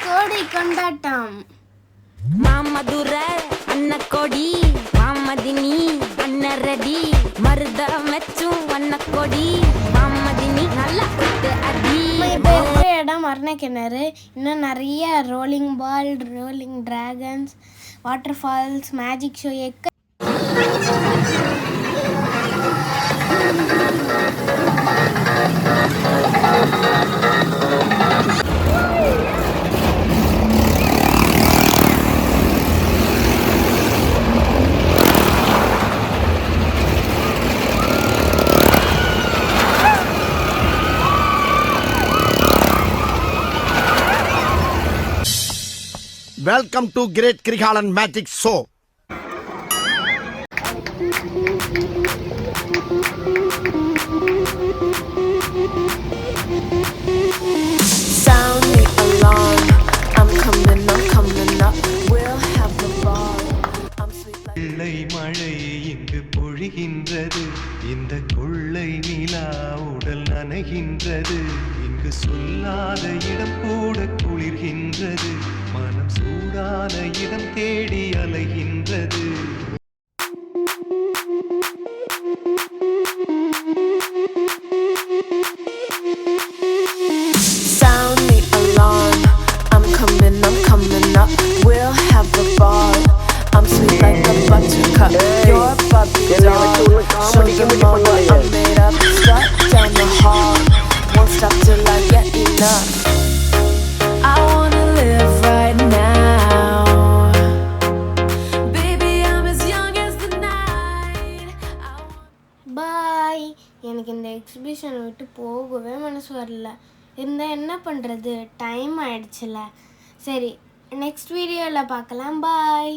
கோடி கொண்டாட்டம். மாமதுர அன்னக்கொடி மாமதினி அன்னரடி மருத மெச்சும் வண்ணக்கொடி மாமதினி நல்லா அடி. இடம் மரணக்கிணறு. இன்னும் நிறைய rolling ball, rolling dragons, water falls, magic show Welcome to Great Krigalan Magic Show. Sound the alarm. I'm coming up. We'll have the ball. I'm sweet like கொள்ளை மழை இங்கு பொழிகின்றது, இந்த கொள்ளை நிலா உடல் நனைகின்றது. இங்கு சொல்லாத இடம் கூட குளிர்கின்றது, மனம் சூடான இடம் தேடி அலைகின்றது. sound the alarm. I'm coming up. We'll have the ball. I'm sweet like a buttercup. You're a puppy dog. Show them all what I'm made of. Strut down the hall. Won't stop till I get enough. I wanna live right now. Baby, I'm as young as the night. பாய். எனக்கு இந்த exhibition விட்டு போகவே மனசு வரல. இருந்தால் என்ன பண்ணுறது, time ஆயிடுச்சுல. சரி, நெக்ஸ்ட் வீடியோவில் பார்க்கலாம். பாய்.